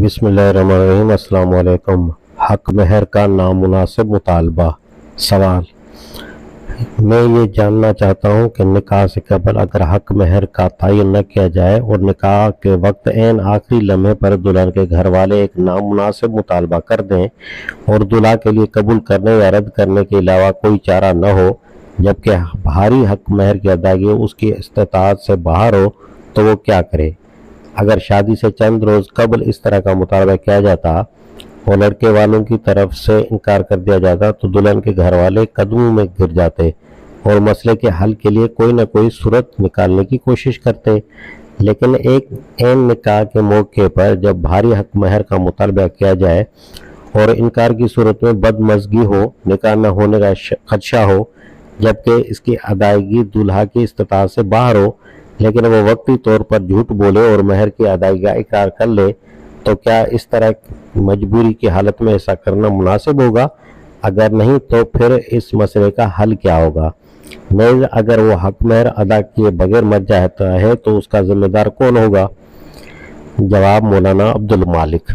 بسم اللہ الرحمن الرحیم۔ السلام علیکم۔ حق مہر کا نامناسب مطالبہ۔ سوال: میں یہ جاننا چاہتا ہوں کہ نکاح سے قبل اگر حق مہر کا تعین نہ کیا جائے اور نکاح کے وقت عین آخری لمحے پر دلہن کے گھر والے ایک نامناسب مطالبہ کر دیں اور دلہا کے لیے قبول کرنے یا رد کرنے کے علاوہ کوئی چارہ نہ ہو، جبکہ بھاری حق مہر کی ادائیگی اس کی استطاعت سے باہر ہو، تو وہ کیا کرے؟ اگر شادی سے چند روز قبل اس طرح کا مطالبہ کیا جاتا اور لڑکے والوں کی طرف سے انکار کر دیا جاتا تو دلہن کے گھر والے قدموں میں گر جاتے اور مسئلے کے حل کے لیے کوئی نہ کوئی صورت نکالنے کی کوشش کرتے، لیکن ایک عین نکاح کے موقع پر جب بھاری حق مہر کا مطالبہ کیا جائے اور انکار کی صورت میں بدمزگی ہو، نکاح نہ ہونے کا خدشہ ہو، جبکہ اس کی ادائیگی دلہا کی استطاعت سے باہر ہو، لیکن وہ وقتی طور پر جھوٹ بولے اور مہر کی ادائیگی کا اقرار کر لے، تو کیا اس طرح مجبوری کی حالت میں ایسا کرنا مناسب ہوگا؟ اگر نہیں تو پھر اس مسئلے کا حل کیا ہوگا؟ نیز اگر وہ حق مہر ادا کیے بغیر مر جاتا ہے تو اس کا ذمہ دار کون ہوگا؟ جواب: مولانا عبدالمالک۔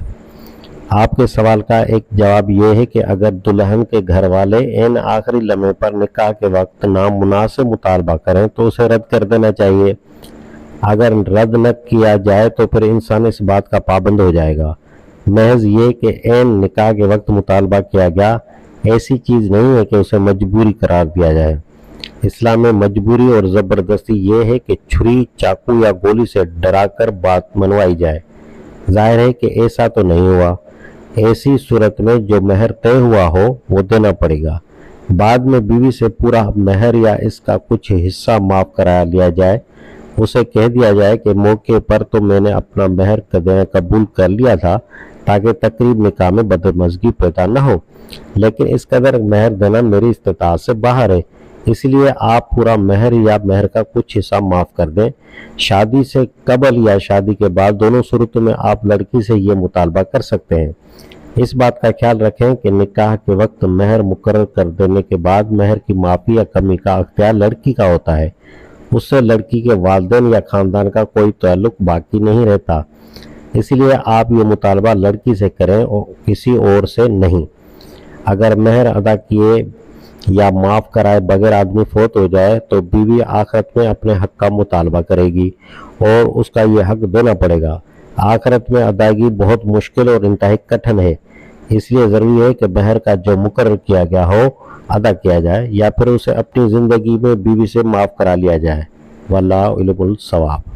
آپ کے سوال کا ایک جواب یہ ہے کہ اگر دلہن کے گھر والے عین آخری لمحے پر نکاح کے وقت نامناسب مطالبہ کریں تو اسے رد کر دینا چاہیے۔ اگر رد نہ کیا جائے تو پھر انسان اس بات کا پابند ہو جائے گا۔ محض یہ کہ عین نکاح کے وقت مطالبہ کیا گیا ایسی چیز نہیں ہے کہ اسے مجبوری قرار دیا جائے۔ اسلام میں مجبوری اور زبردستی یہ ہے کہ چھری، چاقو یا گولی سے ڈرا کر بات منوائی جائے۔ ظاہر ہے کہ ایسا تو نہیں ہوا۔ ایسی صورت میں جو مہر طے ہوا ہو وہ دینا پڑے گا۔ بعد میں بیوی سے پورا مہر یا اس کا کچھ حصہ معاف کرا لیا جائے، اسے کہہ دیا جائے کہ موقع پر تو میں نے اپنا مہر قبول کر لیا تھا تاکہ تقریب نکاح میں بدمزگی پیدا نہ ہو، لیکن اس قدر مہر دینا میری استطاعت سے باہر ہے، اس لیے آپ پورا مہر یا مہر کا کچھ حصہ معاف کر دیں۔ شادی سے قبل یا شادی کے بعد دونوں صورتوں میں آپ لڑکی سے یہ مطالبہ کر سکتے ہیں۔ اس بات کا خیال رکھیں کہ نکاح کے وقت مہر مقرر کر دینے کے بعد مہر کی معافی یا کمی کا اختیار لڑکی کا ہوتا ہے، اس سے لڑکی کے والدین یا خاندان کا کوئی تعلق باقی نہیں رہتا، اس لیے آپ یہ مطالبہ لڑکی سے کریں اور کسی اور سے نہیں۔ اگر مہر ادا کیے یا معاف کرائے بغیر آدمی فوت ہو جائے تو بیوی آخرت میں اپنے حق کا مطالبہ کرے گی اور اس کا یہ حق دینا پڑے گا۔ آخرت میں ادائیگی بہت مشکل اور انتہائی کٹھن ہے، اس لیے ضروری ہے کہ مہر کا جو مقرر کیا گیا ہو ادا کیا جائے یا پھر اسے اپنی زندگی میں بیوی سے معاف کرا لیا جائے۔ واللہ علم الصواب۔